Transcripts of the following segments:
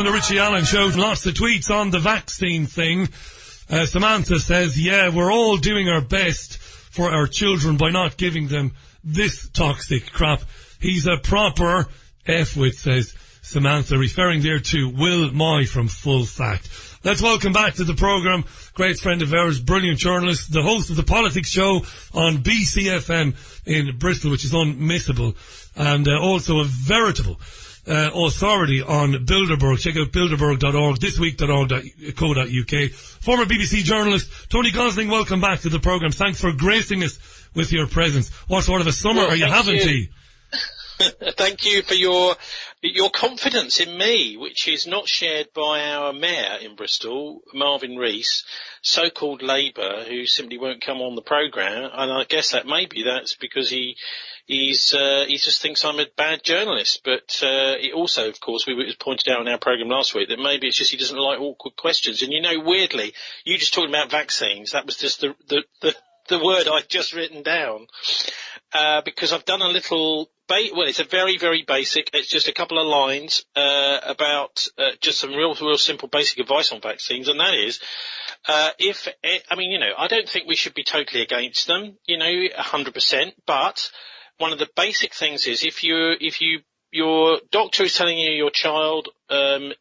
On the Richie Allen show, lots of tweets on the vaccine thing. Samantha says, yeah, we're all doing our best for our children by not giving them this toxic crap. He's a proper F-wit, says Samantha, referring there to Will Moy from Full Fact. Let's welcome back to the programme, great friend of ours, brilliant journalist, the host of the Politics Show on BCFM in Bristol, which is unmissable, and also a veritable authority on Bilderberg. Check out bilderberg.org, thisweek.org.co.uk. Former BBC journalist Tony Gosling, welcome back to the programme. Thanks for gracing us with your presence. What sort of a summer are you having, T? Thank you for your confidence in me, which is not shared by our mayor in Bristol, Marvin Rees, so-called Labour, who simply won't come on the programme. And I guess that's because he just thinks I'm a bad journalist. But it also, of course, it was pointed out on our programme last week that maybe it's just he doesn't like awkward questions. And weirdly, you just talking about vaccines, that was just the word I'd just written down, because I've done a little. Well, it's a very, very basic. It's just a couple of lines about just some real simple basic advice on vaccines, and that is, I don't think we should be totally against them, 100%. But one of the basic things is if your doctor is telling you your child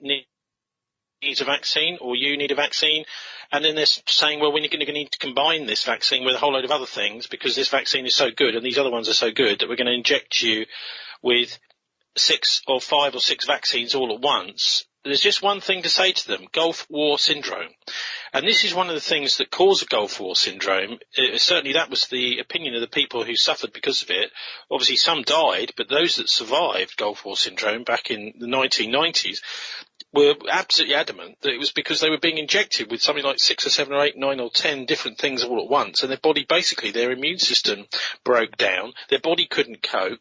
needs a vaccine or you need a vaccine, and then they're saying, well, we're going to need to combine this vaccine with a whole load of other things because this vaccine is so good and these other ones are so good that we're going to inject you with 5 or 6 vaccines all at once. There's just one thing to say to them: Gulf War syndrome. And this is one of the things that caused the Gulf War syndrome. Certainly that was the opinion of the people who suffered because of it. Obviously some died, but those that survived Gulf War syndrome back in the 1990s were absolutely adamant that it was because they were being injected with something like 6 or 7 or 8, 9 or 10 different things all at once, and their body, basically their immune system broke down, their body couldn't cope.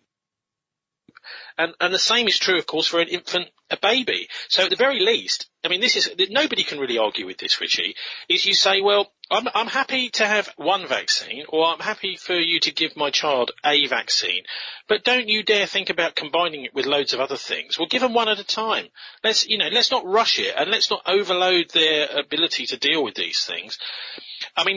And the same is true, of course, for an infant, a baby. So at the very least, nobody can really argue with this, Richie, is you say, well, I'm happy to have one vaccine, or I'm happy for you to give my child a vaccine, but don't you dare think about combining it with loads of other things. Well, give them one at a time. Let's not rush it, and let's not overload their ability to deal with these things.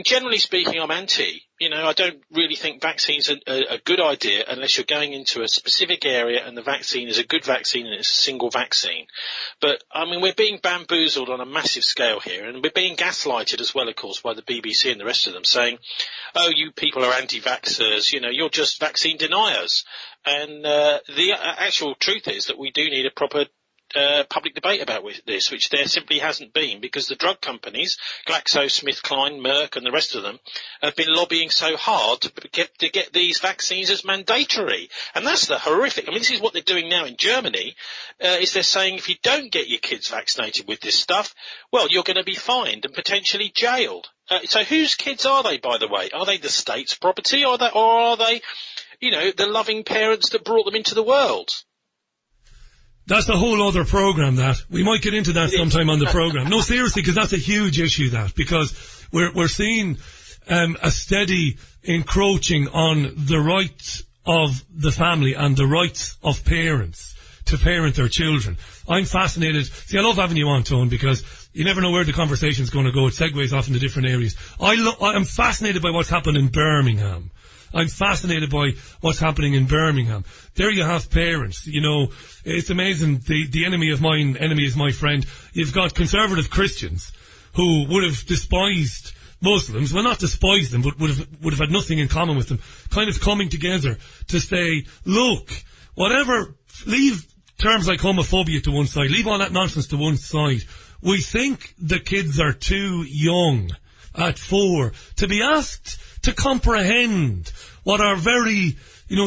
Generally speaking, I'm anti. I don't really think vaccines are a good idea unless you're going into a specific area and the vaccine is a good vaccine and it's a single vaccine. But, we're being bamboozled on a massive scale here, and we're being gaslighted as well, of course, by the BBC and the rest of them saying, oh, you people are anti-vaxxers, you're just vaccine deniers. And the actual truth is that we do need a proper public debate about this, which there simply hasn't been, because the drug companies, GlaxoSmithKline, Merck and the rest of them, have been lobbying so hard to get these vaccines as mandatory. And that's the horrific. This is what they're doing now in Germany, is they're saying if you don't get your kids vaccinated with this stuff, well, you're going to be fined and potentially jailed. So whose kids are they, by the way? Are they the state's property, or are they, the loving parents that brought them into the world? That's a whole other programme, that. We might get into that sometime on the programme. No, seriously, because that's a huge issue, because we're seeing a steady encroaching on the rights of the family and the rights of parents to parent their children. I'm fascinated. See, I love having you on, Tone, because you never know where the conversation's going to go. It segues off into different areas. I'm fascinated by what's happened in Birmingham. I'm fascinated by what's happening in Birmingham. There you have parents, it's amazing. The enemy of mine, enemy is my friend. You've got conservative Christians who would have despised Muslims, well, not despised them, but would have had nothing in common with them, kind of coming together to say, look, leave terms like homophobia to one side, leave all that nonsense to one side. We think the kids are too young at 4 to be asked to comprehend what are very,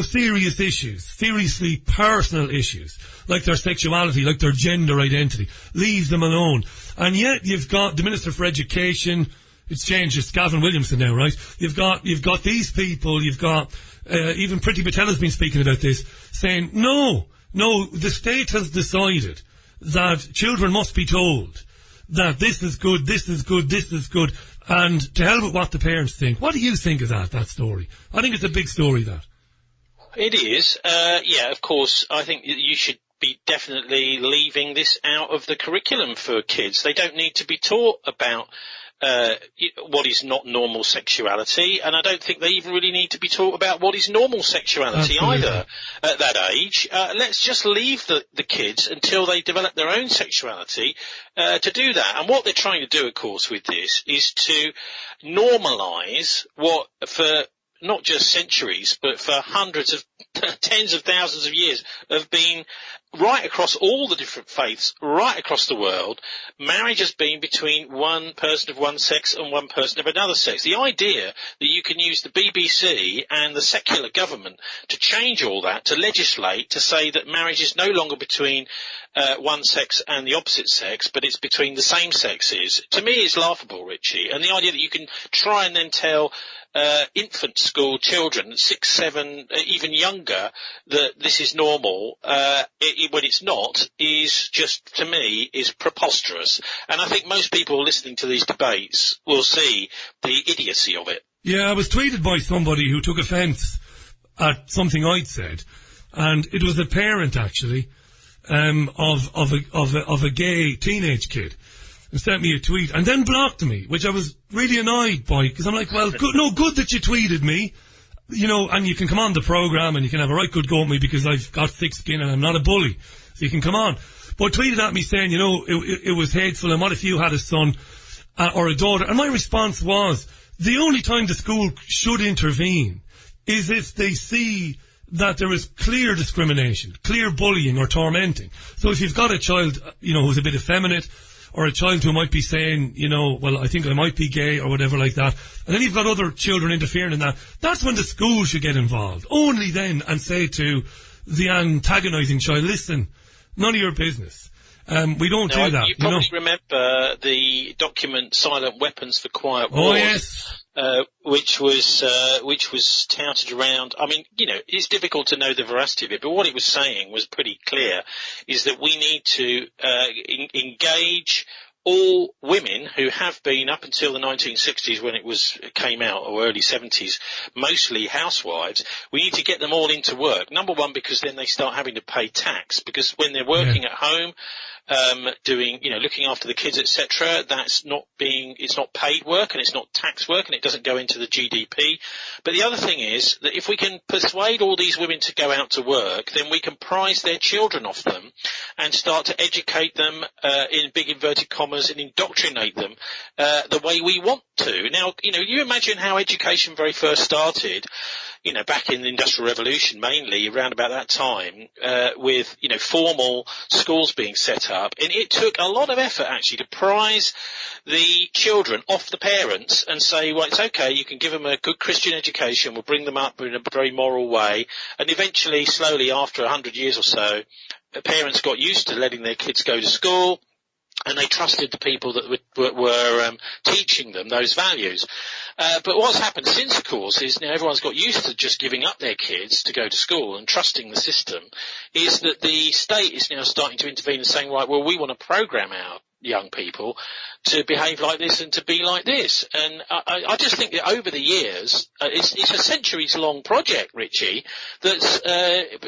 serious issues, seriously personal issues, like their sexuality, like their gender identity. Leave them alone. And yet you've got the Minister for Education. It's changed. It's Gavin Williamson now, right? You've got these people. You've got even Priti Patel has been speaking about this, saying no, the state has decided that children must be told that this is good, this is good, this is good, and to hell with what the parents think. What do you think of that story? I think it's a big story, that. It is. Yeah, of course. I think you should be definitely leaving this out of the curriculum for kids. They don't need to be taught about what is not normal sexuality, and I don't think they even really need to be taught about what is normal sexuality either at that age. Let's just leave the kids until they develop their own sexuality to do that. And what they're trying to do, of course, with this is to normalise what for not just centuries, but for hundreds of tens of thousands of years have been right across all the different faiths, right across the world. Marriage has been between one person of one sex and one person of another sex. The idea that you can use the BBC and the secular government to change all that, to legislate, to say that marriage is no longer between one sex and the opposite sex, but it's between the same sexes, to me is laughable, Richie. And the idea that you can try and then tell infant school children, 6, 7, even younger, that this is normal, when it's not, is just, to me, is preposterous. And I think most people listening to these debates will see the idiocy of it. Yeah, I was tweeted by somebody who took offence at something I'd said, and it was a parent, actually, of a gay teenage kid, and sent me a tweet and then blocked me, which I was really annoyed by, because I'm like, well, good that you tweeted me, you know, and you can come on the programme and you can have a right good go at me because I've got thick skin and I'm not a bully, so you can come on. But tweeted at me saying, you know, it was hateful, and what if you had a son or a daughter? And my response was, the only time the school should intervene is if they see that there is clear discrimination, clear bullying or tormenting. So if you've got a child, you know, who's a bit effeminate, or a child who might be saying, you know, well, I think I might be gay or whatever like that, and then you've got other children interfering in that, that's when the school should get involved. Only then, and say to the antagonising child, listen, none of your business. We don't do that. You probably remember the document Silent Weapons for Quiet Wars. Oh, yes. Which was touted around. I mean, you know, it's difficult to know the veracity of it, but what it was saying was pretty clear, is that we need to engage all women who have been, up until the 1960s when it came out, or early 70s, mostly housewives. We need to get them all into work. Number one, because then they start having to pay tax, because when they're working at home, doing, you know, looking after the kids, etc., it's not paid work and it's not tax work and it doesn't go into the GDP. But the other thing is that if we can persuade all these women to go out to work, then we can prize their children off them and start to educate them, in big inverted commas, and indoctrinate them, the way we want to. Now, you know, you imagine how education very first started, you know, back in the Industrial Revolution, mainly around about that time, with, you know, formal schools being set up. And it took a lot of effort, actually, to prize the children off the parents and say, well, it's okay, you can give them a good Christian education, we'll bring them up in a very moral way. And eventually, slowly, after 100 years or so, parents got used to letting their kids go to school, and they trusted the people that were teaching them those values. But what's happened since, of course, is now everyone's got used to just giving up their kids to go to school and trusting the system, is that the state is now starting to intervene and saying, right, well, we want to program our young people to behave like this and to be like this. And I just think that over the years, it's a centuries-long project, Richie, that's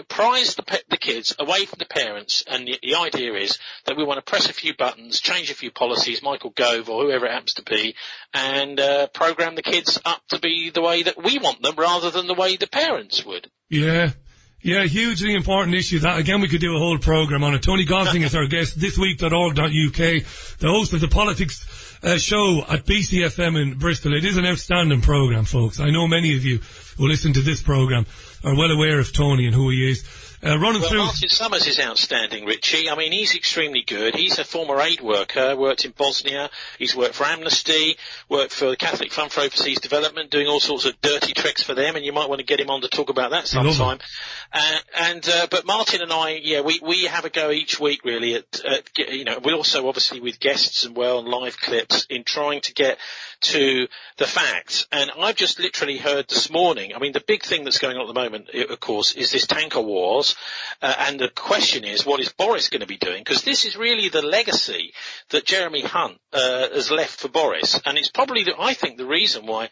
prized the kids away from the parents. And the idea is that we want to press a few buttons, change a few policies, Michael Gove or whoever it happens to be, and program the kids up to be the way that we want them rather than the way the parents would. Yeah. Yeah, hugely important issue. That, again, we could do a whole programme on it. Tony Gosling is our guest, thisweek.org.uk, the host of the politics show at BCFM in Bristol. It is an outstanding programme, folks. I know many of you who listen to this programme are well aware of Tony and who he is. Martin Summers is outstanding, Richie. I mean, he's extremely good. He's a former aid worker, worked in Bosnia. He's worked for Amnesty, worked for the Catholic Fund for Overseas Development, doing all sorts of dirty tricks for them, and you might want to get him on to talk about that sometime. But Martin and I, we have a go each week, really, at you know, we also obviously with guests and live clips in trying to get to the facts. And I've just literally heard this morning, I mean, the big thing that's going on at the moment, of course, is this tanker wars. And the question is, what is Boris going to be doing? Because this is really the legacy that Jeremy Hunt has left for Boris. And it's probably, I think, the reason why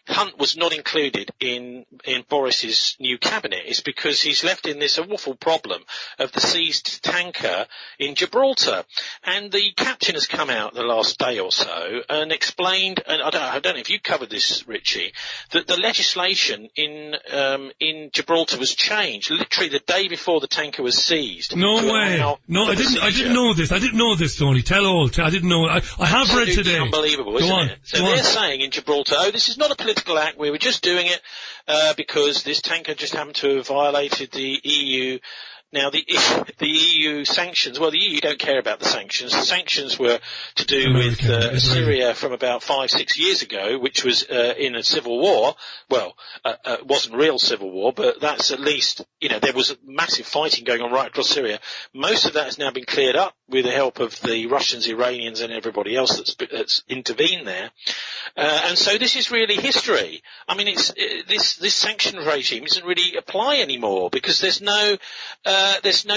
Hunt was not included in Boris's new cabinet is because he's left in this awful problem of the seized tanker in Gibraltar. And the captain has come out the last day or so and explained, and I don't know if you covered this, Richie, that the legislation in Gibraltar was changed literally the day before the tanker was seized. No way. No, I didn't know this. I didn't know this, Tony. Tell all. I didn't know. I have read today. Unbelievable, isn't it? So they're saying in Gibraltar, this is not a political act. We were just doing it because this tanker just happened to have violated the EU. Now, the EU sanctions, well, the EU don't care about the sanctions. The sanctions were to do with Syria from about 5-6 years ago, which was in a civil war. Well, it wasn't real civil war, but that's at least, there was massive fighting going on right across Syria. Most of that has now been cleared up with the help of the Russians, Iranians, and everybody else that's intervened there. And so this is really history. I mean, this sanction regime doesn't really apply anymore because there's no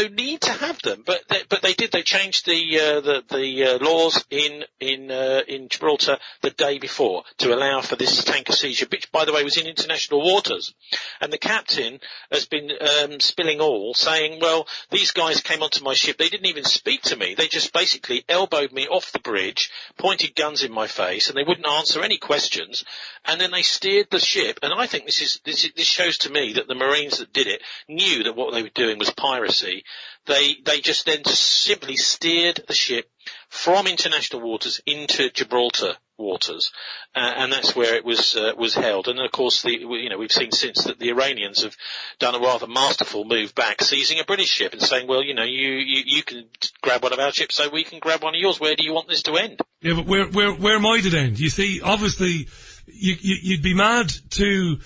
need to have them, but they did. They changed the laws in Gibraltar the day before to allow for this tanker seizure, which, by the way, was in international waters. And the captain has been spilling all, saying, "Well, these guys came onto my ship. They didn't even speak to me. They just basically elbowed me off the bridge, pointed guns in my face, and they wouldn't answer any questions. And then they steered the ship." And I think this shows to me that the Marines that did it knew that what they were doing was piracy. They just then simply steered the ship from international waters into Gibraltar waters, and that's where it was held. And of course, we've seen since that the Iranians have done a rather masterful move back, seizing a British ship and saying, "Well, you can grab one of our ships, so we can grab one of yours. Where do you want this to end?" Yeah, but where might it end? You see, obviously, you'd be mad to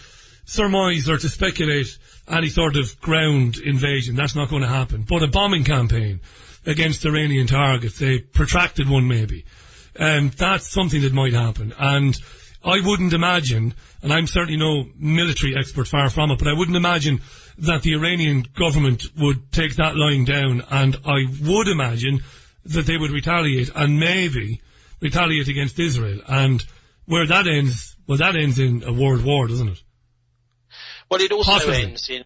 surmise or to speculate any sort of ground invasion. That's not going to happen. But a bombing campaign against Iranian targets, a protracted one maybe, that's something that might happen. And I wouldn't imagine, and I'm certainly no military expert, far from it, but I wouldn't imagine that the Iranian government would take that lying down, and I would imagine that they would retaliate, and maybe retaliate against Israel. And where that ends, well, that ends in a world war, doesn't it? Well, it also Possibly. ends in,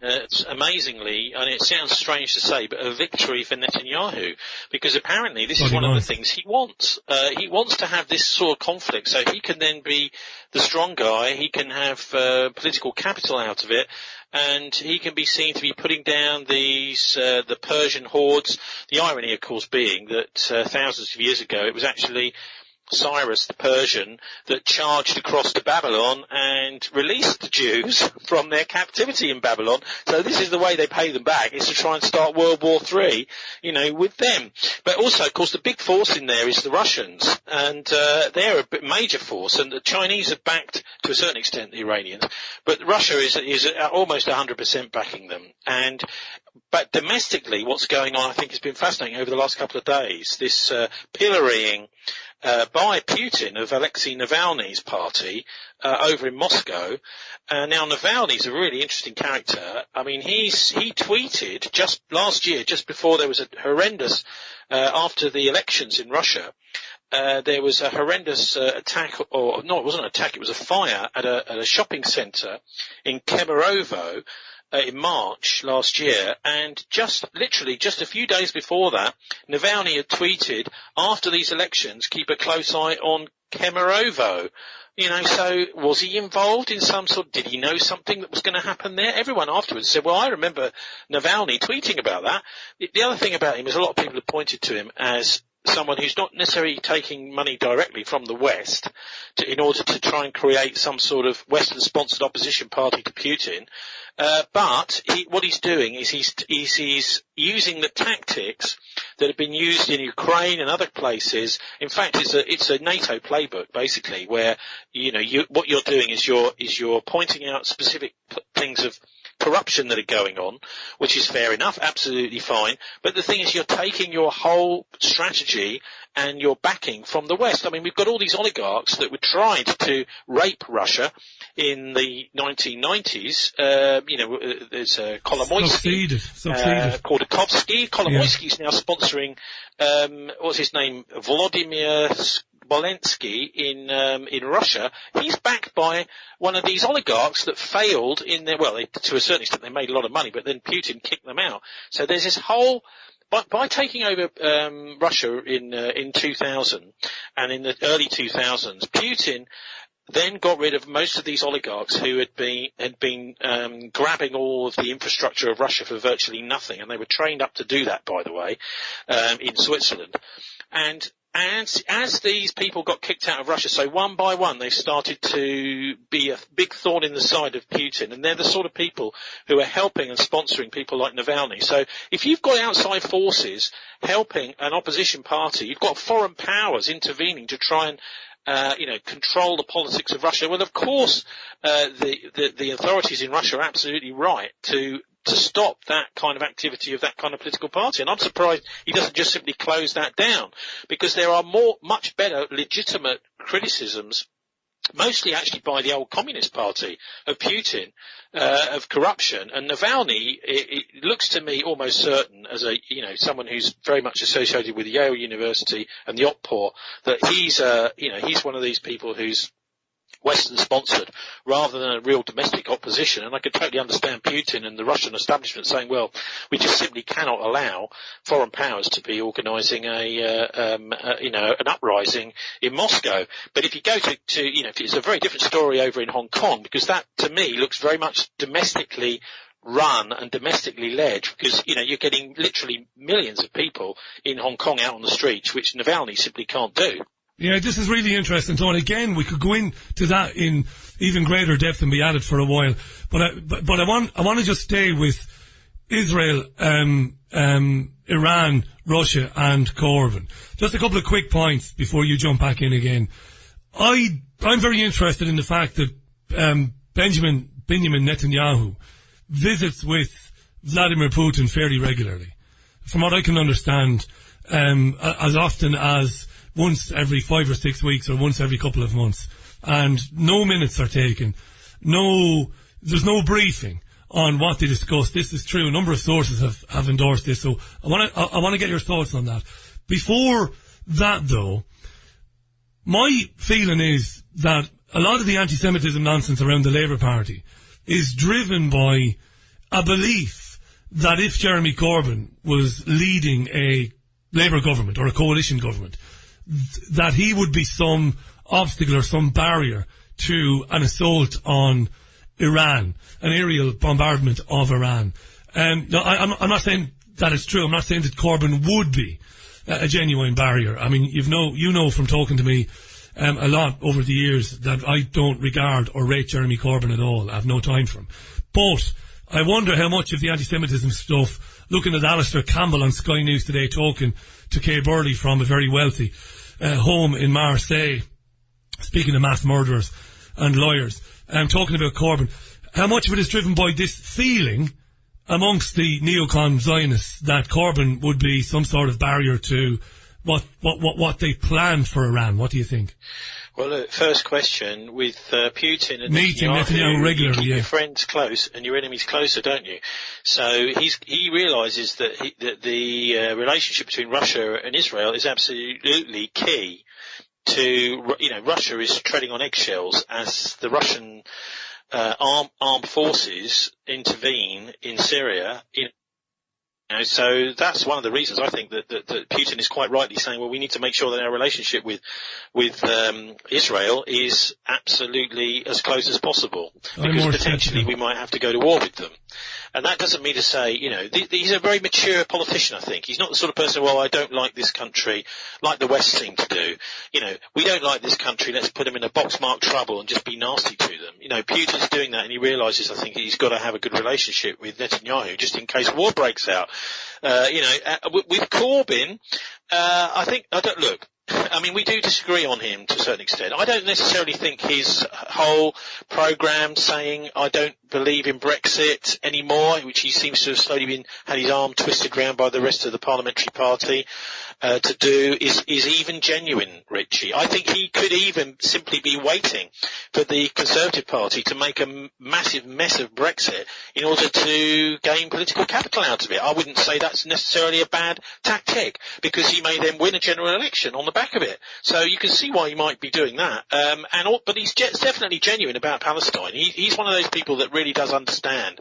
amazingly, and it sounds strange to say, but a victory for Netanyahu, because apparently this is one of the things he wants. He wants to have this sort of conflict so he can then be the strong guy, he can have political capital out of it, and he can be seen to be putting down the Persian hordes. The irony, of course, being that thousands of years ago it was actually Cyrus the Persian that charged across to Babylon and released the Jews from their captivity in Babylon. So this is the way they pay them back, is to try and start World War III, with them. But also, of course, the big force in there is the Russians, and they're a major force, and the Chinese have backed, to a certain extent, the Iranians, but Russia is almost 100% backing them. But domestically, what's going on, I think, has been fascinating over the last couple of days. This pillorying by Putin of Alexei Navalny's party over in Moscow. Now, Navalny's a really interesting character. I mean, he tweeted just last year, just before there was a horrendous, after the elections in Russia, there was a horrendous attack, or no, it wasn't an attack, it was a fire at a shopping centre in Kemerovo, in March last year, and literally just a few days before that, Navalny had tweeted, "After these elections, keep a close eye on Kemerovo." So was he involved in did he know something that was going to happen there? Everyone afterwards said, "Well, I remember Navalny tweeting about that." The other thing about him is a lot of people have pointed to him as someone who's not necessarily taking money directly from the West in order to try and create some sort of Western-sponsored opposition party to Putin. But what he's doing is he's using the tactics that have been used in Ukraine and other places. In fact, it's a NATO playbook, basically, where what you're doing is you're pointing out specific things of corruption that are going on, which is fair enough, absolutely fine. But the thing is, you're taking your whole strategy and your backing from the West. I mean, we've got all these oligarchs that were tried to rape Russia in the 1990s. There's Kolomoisky, Khodorkovsky. Kolomoisky's now sponsoring, what's his name, Volodymyr Bolensky in Russia, he's backed by one of these oligarchs that failed in their, well, to a certain extent they made a lot of money, but then Putin kicked them out. So there's this whole, by taking over Russia in 2000 and in the early 2000s, Putin then got rid of most of these oligarchs who had been grabbing all of the infrastructure of Russia for virtually nothing, and they were trained up to do that, by the way, in Switzerland. And as these people got kicked out of Russia, so one by one they started to be a big thorn in the side of Putin, and they're the sort of people who are helping and sponsoring people like Navalny. So if you've got outside forces helping an opposition party, you've got foreign powers intervening to try and control the politics of Russia. Well, of course, the authorities in Russia are absolutely right to stop that kind of activity of that kind of political party. And I'm surprised he doesn't just simply close that down, because there are much better legitimate criticisms, mostly actually by the old Communist Party of Putin, of corruption. And Navalny, it looks to me almost certain, as someone who's very much associated with Yale University and the Otpor, that he's one of these people who's Western sponsored rather than a real domestic opposition. And I could totally understand Putin and the Russian establishment saying, well, we just simply cannot allow foreign powers to be organising an uprising in Moscow. But if you go to it's a very different story over in Hong Kong, because that to me looks very much domestically run and domestically led, because you're getting literally millions of people in Hong Kong out on the streets, which Navalny simply can't do. Yeah, this is really interesting, Tony. Again, we could go into that in even greater depth and be at it for a while. But I want to just stay with Israel, Iran, Russia, and Corbyn. Just a couple of quick points before you jump back in again. I'm very interested in the fact that Benjamin Netanyahu visits with Vladimir Putin fairly regularly. From what I can understand, as often as once every 5 or 6 weeks or once every couple of months. And no minutes are taken. There's no briefing on what they discuss. This is true. A number of sources have endorsed this. So I want to get your thoughts on that. Before that though, my feeling is that a lot of the anti-Semitism nonsense around the Labour Party is driven by a belief that if Jeremy Corbyn was leading a Labour government or a coalition government, that he would be some obstacle or some barrier to an assault on Iran, an aerial bombardment of Iran. No, I'm not saying that it's true. I'm not saying that Corbyn would be a genuine barrier. I mean, you know from talking to me a lot over the years that I don't regard or rate Jeremy Corbyn at all. I have no time for him. But I wonder how much of the anti-Semitism stuff, looking at Alistair Campbell on Sky News today talking to Kay Burley from a very wealthy home in Marseille, speaking of mass murderers and lawyers, talking about Corbyn, how much of it is driven by this feeling amongst the neocon Zionists that Corbyn would be some sort of barrier to what they planned for Iran? What do you think? Well, look, first question, with Putin and meeting Netanyahu regularly, you keep your friends close and your enemies closer, don't you? So he realises that the relationship between Russia and Israel is absolutely key to, Russia is treading on eggshells as the Russian armed forces intervene in Syria. So that's one of the reasons I think that Putin is quite rightly saying, well, we need to make sure that our relationship with Israel is absolutely as close as possible, because potentially we might have to go to war with them. And that doesn't mean to say, he's a very mature politician, I think. He's not the sort of person, well, I don't like this country, like the West seem to do. We don't like this country, let's put them in a box marked trouble and just be nasty to them. Putin's doing that, and he realises, I think, he's got to have a good relationship with Netanyahu just in case war breaks out. With Corbyn, we do disagree on him to a certain extent. I don't necessarily think his whole programme saying I don't believe in Brexit anymore, which he seems to have slowly had his arm twisted round by the rest of the parliamentary party to do, is even genuine, Richie. I think he could even simply be waiting for the Conservative Party to make a massive mess of Brexit in order to gain political capital out of it. I wouldn't say that's necessarily a bad tactic, because he may then win a general election on the back of it. So you can see why he might be doing that. But he's definitely genuine about Palestine. He's one of those people that really does understand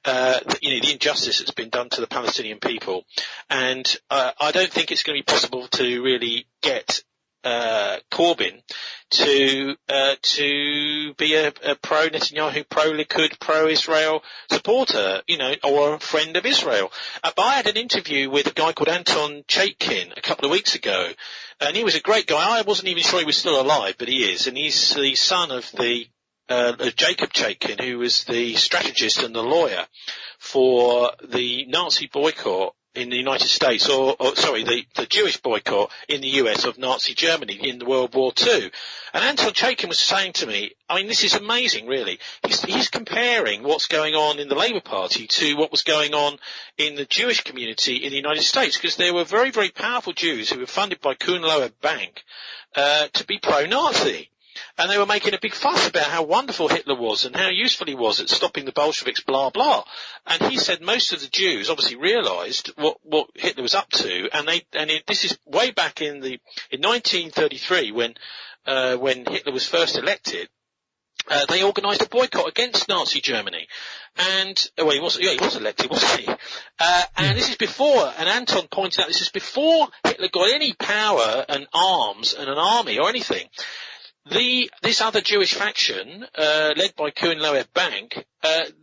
the injustice that's been done to the Palestinian people, and I don't think it's going to be possible to really get Corbyn to be a pro-Netanyahu, pro-Likud, pro-Israel supporter, or a friend of Israel. But I had an interview with a guy called Anton Chaikin a couple of weeks ago, and he was a great guy. I wasn't even sure he was still alive, but he is, and he's the son of the Jacob Chaikin, who was the strategist and the lawyer for the Nazi boycott in the United States, the Jewish boycott in the US of Nazi Germany in the World War II. And Anton Chaikin was saying to me, I mean, this is amazing, really. He's comparing what's going on in the Labour Party to what was going on in the Jewish community in the United States, because there were very, very powerful Jews who were funded by Kuhn-Loeb Bank to be pro-Nazi. And they were making a big fuss about how wonderful Hitler was and how useful he was at stopping the Bolsheviks, blah, blah. And he said most of the Jews obviously realised what Hitler was up to, this is way back in 1933 when Hitler was first elected. They organised a boycott against Nazi Germany. And, he was elected, wasn't he? And this is before, and Anton pointed out, this is before Hitler got any power and arms and an army or anything. This other Jewish faction, led by Kuhn-Loeb Bank,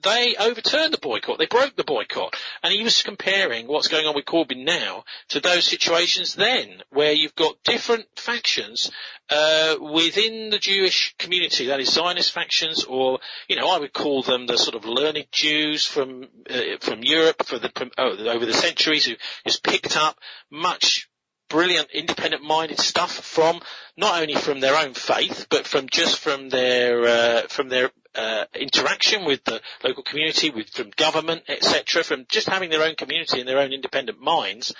they overturned the boycott. They broke the boycott. And he was comparing what's going on with Corbyn now to those situations then, where you've got different factions within the Jewish community, that is Zionist factions, or, I would call them the sort of learned Jews from Europe over the centuries who's picked up much brilliant independent-minded stuff from not only from their own faith, but from their interaction with the local community, from government, etc., from just having their own community and their own independent minds.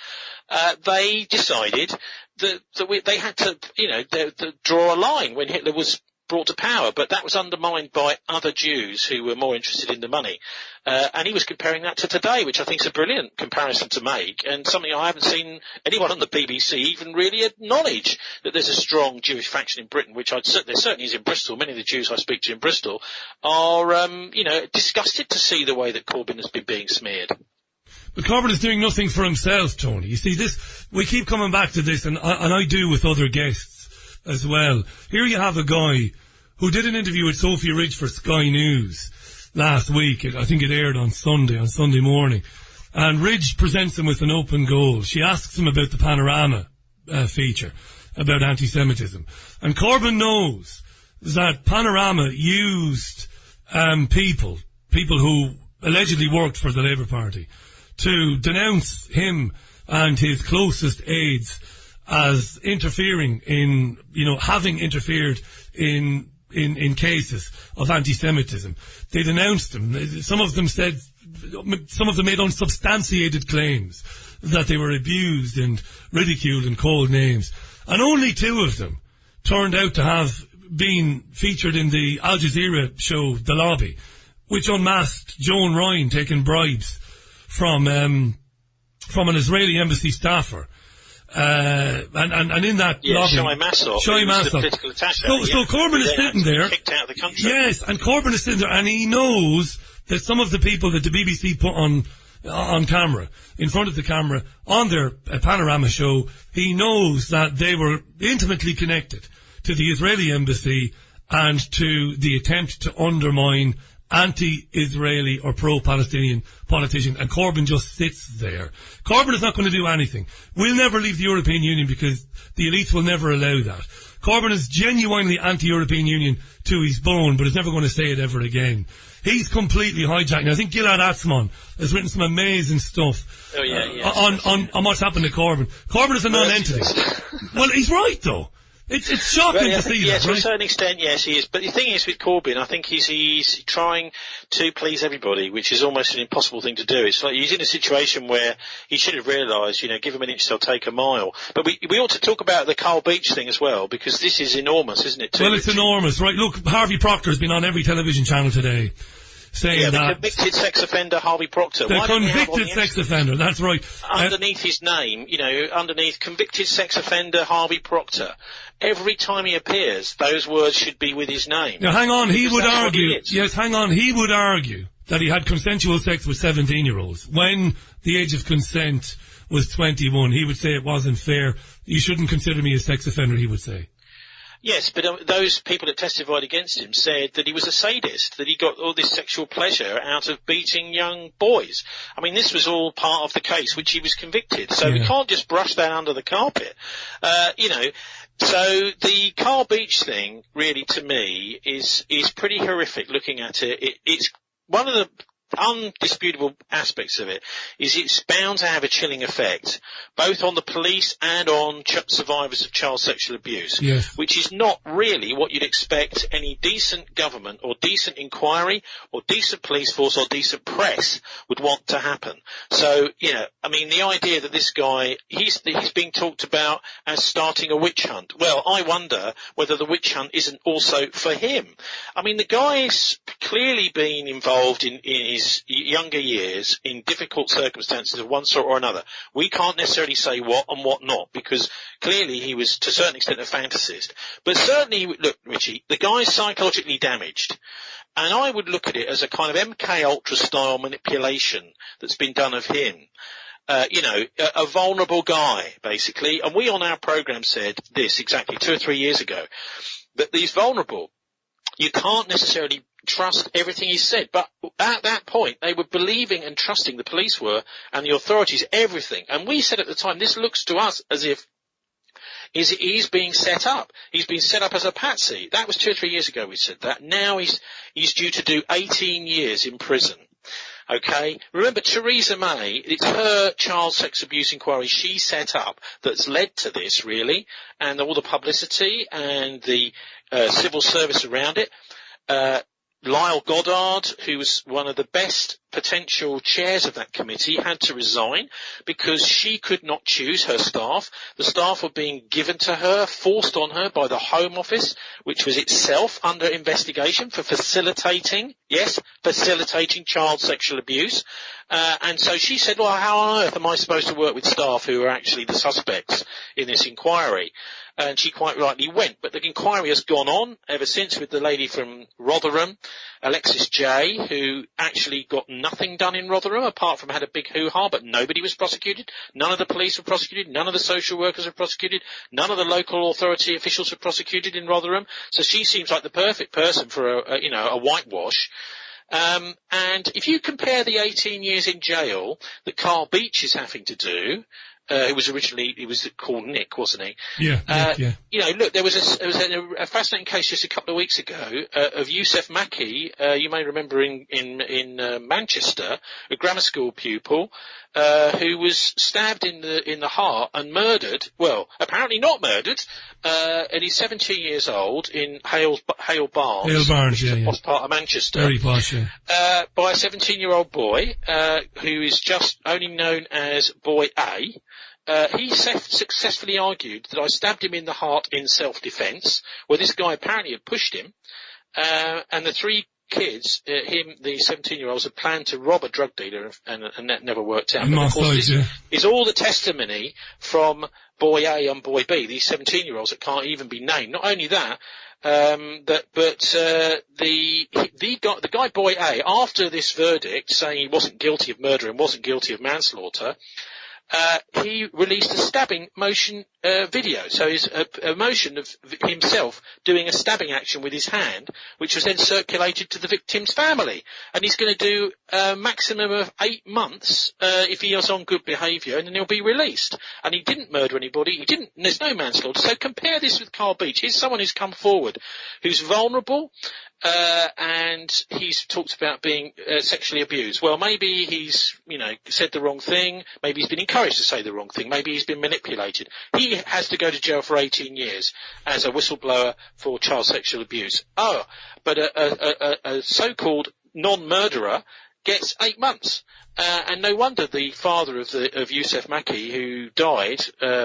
They decided that they had to draw a line when Hitler was brought to power, but that was undermined by other Jews who were more interested in the money. And he was comparing that to today, which I think is a brilliant comparison to make, and something I haven't seen anyone on the BBC even really acknowledge, that there's a strong Jewish faction in Britain, which there certainly is in Bristol. Many of the Jews I speak to in Bristol are, disgusted to see the way that Corbyn has been being smeared. But Corbyn is doing nothing for himself, Tony. You see, we keep coming back to this, and I do with other guests as well. Here you have a guy who did an interview with Sophie Ridge for Sky News last week. I think it aired on Sunday morning. And Ridge presents him with an open goal. She asks him about the Panorama feature, about anti-Semitism. And Corbyn knows that Panorama used people who allegedly worked for the Labour Party to denounce him and his closest aides as interfering in, having interfered in cases of anti-Semitism. They denounced them. Some of them made unsubstantiated claims that they were abused and ridiculed and called names. And only two of them turned out to have been featured in the Al Jazeera show The Lobby, which unmasked Joan Ryan taking bribes from an Israeli embassy staffer. And in that lobby, Shai Massol. So Corbyn is sitting there. Kicked out of the country. Yes, and Corbyn is sitting there, and he knows that some of the people that the BBC put on camera, in front of the camera, on their Panorama show, he knows that they were intimately connected to the Israeli embassy and to the attempt to undermine anti-Israeli or pro-Palestinian politicians, and Corbyn just sits there. Corbyn is not going to do anything. We'll never leave the European Union because the elites will never allow that. Corbyn is genuinely anti-European Union to his bone, but is never going to say it ever again. He's completely hijacking. I think Gilad Atzmon has written some amazing stuff on what's happened to Corbyn. Corbyn is a non-entity. Well, he's right, though. It's shocking to see that, to a right? certain extent, yes, he is. But the thing is with Corbyn, I think he's trying to please everybody, which is almost an impossible thing to do. It's like he's in a situation where he should have realised, give him an inch, they'll take a mile. But we ought to talk about the Carl Beech thing as well, because this is enormous, isn't it? Well, it's enormous, right? Look, Harvey Proctor has been on every television channel today saying the convicted sex offender Harvey Proctor. The convicted sex offender, that's right. Underneath his name, underneath convicted sex offender Harvey Proctor. Every time he appears, those words should be with his name. Now, hang on, he would argue that he had consensual sex with 17-year-olds. When the age of consent was 21, he would say it wasn't fair. You shouldn't consider me a sex offender, he would say. Yes, but those people that testified against him said that he was a sadist, that he got all this sexual pleasure out of beating young boys. I mean, this was all part of the case which he was convicted. So we can't just brush that under the carpet. So the Carl Beech thing, really, to me, is pretty horrific looking at it. It's one of the undisputable aspects of it is it's bound to have a chilling effect, both on the police and on survivors of child sexual abuse, which is not really what you'd expect any decent government or decent inquiry or decent police force or decent press would want to happen. So, I mean, the idea that this guy, he's being talked about as starting a witch hunt. Well, I wonder whether the witch hunt isn't also for him. I mean, the guy's clearly been involved in his younger years in difficult circumstances of one sort or another. We can't necessarily say what and what not, because clearly he was to a certain extent a fantasist. But certainly, look, Richie, the guy's psychologically damaged. And I would look at it as a kind of MK Ultra style manipulation that's been done of him. A vulnerable guy, basically. And we on our programme said this exactly 2 or 3 years ago, that he's vulnerable. You can't necessarily trust everything he said. But at that point, they were believing and trusting, the police were, and the authorities, everything. And we said at the time, this looks to us as if he's being set up. He's been set up as a patsy. That was 2 or 3 years ago we said that. Now he's due to do 18 years in prison. Okay? Remember, Theresa May, it's her child sex abuse inquiry she set up that's led to this, really, and all the publicity and the civil service around it. Lyle Goddard, who was one of the best potential chairs of that committee, had to resign because she could not choose her staff. The staff were being given to her, forced on her by the Home Office, which was itself under investigation for facilitating child sexual abuse. And so she said, well, how on earth am I supposed to work with staff who are actually the suspects in this inquiry? And she quite rightly went. But the inquiry has gone on ever since with the lady from Rotherham, Alexis J., who actually got nothing done in Rotherham apart from had a big hoo-ha, but nobody was prosecuted. None of the police were prosecuted. None of the social workers were prosecuted. None of the local authority officials were prosecuted in Rotherham. So she seems like the perfect person for a whitewash. And if you compare the 18 years in jail that Carl Beech is having to do, he was called Nick, wasn't he? Yeah. Look, there was a fascinating case just a couple of weeks ago of Youssef Maki. You may remember in Manchester, a grammar school pupil who was stabbed in the heart and murdered. Well, apparently not murdered. And he's 17 years old in Hale Barnes, which is a posh part of Manchester. Very posh, yeah. By a 17-year-old boy who is just only known as Boy A. He successfully argued that I stabbed him in the heart in self-defence, where this guy apparently had pushed him, and the 3 kids, the 17-year-olds, had planned to rob a drug dealer, and that never worked out. But of course, this is all the testimony from Boy A and Boy B, these 17-year-olds that can't even be named. Not only that, the guy Boy A, after this verdict saying he wasn't guilty of murder and wasn't guilty of manslaughter, he released a stabbing motion video. So it's a motion of himself doing a stabbing action with his hand, which was then circulated to the victim's family. And he's going to do a maximum of 8 months if he is on good behaviour, and then he'll be released. And he didn't murder anybody. There's no manslaughter. So compare this with Carl Beech. Here's someone who's come forward, who's vulnerable, and he's talked about being sexually abused. Well, maybe he's, said the wrong thing. Maybe he's been encouraged to say the wrong thing. Maybe he's been manipulated. He has to go to jail for 18 years as a whistleblower for child sexual abuse. Oh, but a so-called non-murderer gets 8 months. And no wonder the father of Youssef Maki, who died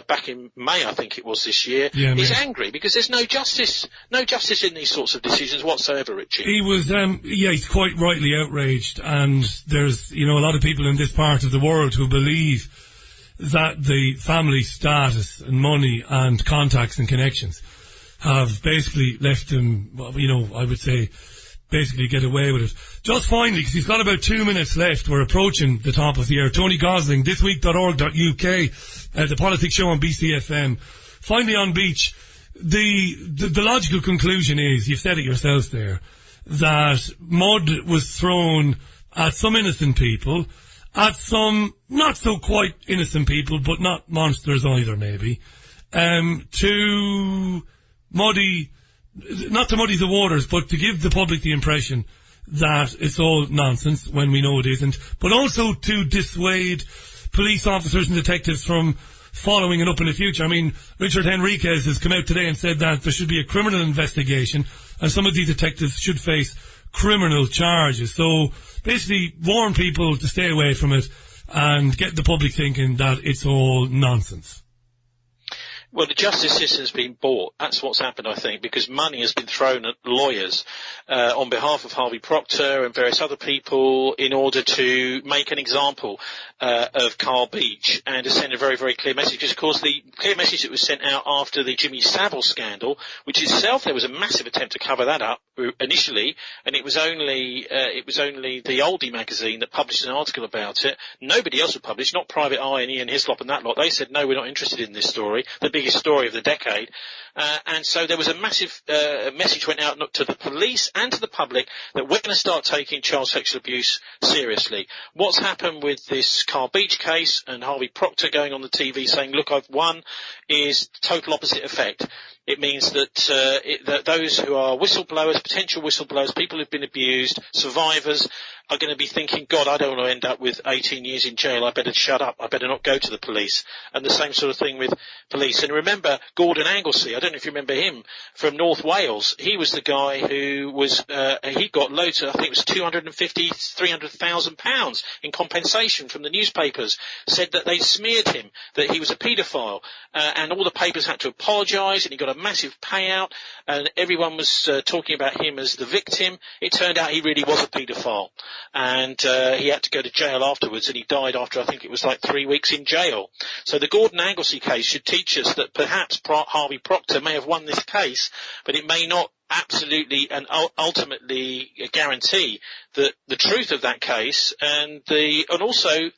back in May, I think it was this year, is angry because there's no justice in these sorts of decisions whatsoever, Richie. He was, he's quite rightly outraged, and there's, a lot of people in this part of the world who believe that the family status and money and contacts and connections have basically left him, I would say, basically get away with it. Just finally, because he's got about 2 minutes left, we're approaching the top of the hour. Tony Gosling, thisweek.org.uk, the politics show on BCFM. Finally on Beech, the logical conclusion is, you've said it yourself there, that mud was thrown at some innocent people, at some not so quite innocent people, but not monsters either maybe, not to muddy the waters, but to give the public the impression that it's all nonsense when we know it isn't, but also to dissuade police officers and detectives from following it up in the future. I mean, Richard Henriquez has come out today and said that there should be a criminal investigation and some of these detectives should face criminal charges. So basically warn people to stay away from it and get the public thinking that it's all nonsense. Well, the justice system's been bought. That's what's happened, I think, because money has been thrown at lawyers on behalf of Harvey Proctor and various other people in order to make an example of Carl Beech and to send a very, very clear message. Because, of course, the clear message that was sent out after the Jimmy Savile scandal, which itself, there was a massive attempt to cover that up initially, and it was only the Oldie magazine that published an article about it. Nobody else would publish, not Private Eye and Ian Hislop and that lot. They said, no, we're not interested in this story. The biggest story of the decade. And so there was a massive message went out to the police and to the public that we're going to start taking child sexual abuse seriously. What's happened with this Carl Beech case and Harvey Proctor going on the TV saying, look, I've won, is total opposite effect. It means that those who are whistleblowers, potential whistleblowers, people who've been abused, survivors, are going to be thinking, God, I don't want to end up with 18 years in jail. I better shut up. I better not go to the police. And the same sort of thing with police. And remember Gordon Anglesey, I don't know if you remember him, from North Wales. He was the guy who was, he got loads of, I think it was £300,000 in compensation from the newspapers, said that they smeared him, that he was a paedophile, and all the papers had to apologise, and he got a massive payout, and everyone was talking about him as the victim. It turned out he really was a paedophile, and he had to go to jail afterwards, and he died after, I think it was like 3 weeks in jail. So the Gordon Anglesey case should teach us that perhaps Harvey Proctor may have won this case, but it may not absolutely and ultimately guarantee that the truth of that case, and also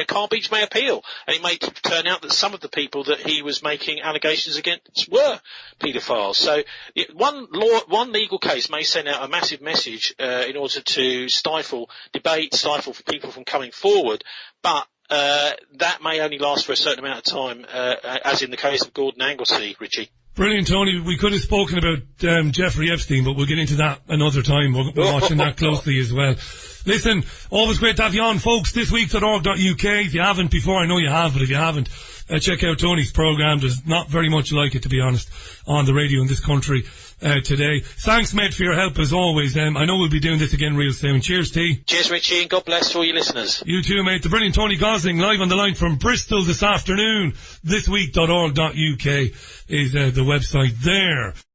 Carl Beech may appeal, and it may turn out that some of the people that he was making allegations against were paedophiles. So one legal case may send out a massive message in order to stifle debate, stifle for people from coming forward, but that may only last for a certain amount of time, as in the case of Gordon Anglesey, Richie. Brilliant, Tony. We could have spoken about Jeffrey Epstein, but we'll get into that another time. We're watching that closely as well. Listen, always great to have you on, folks. Thisweek.org.uk. If you haven't before, I know you have, but if you haven't, check out Tony's programme. There's not very much like it, to be honest, on the radio in this country today. Thanks, mate, for your help as always. I know we'll be doing this again real soon. Cheers, T. Cheers, Richie, and God bless all your listeners. You too, mate. The brilliant Tony Gosling, live on the line from Bristol this afternoon. Thisweek.org.uk is the website there.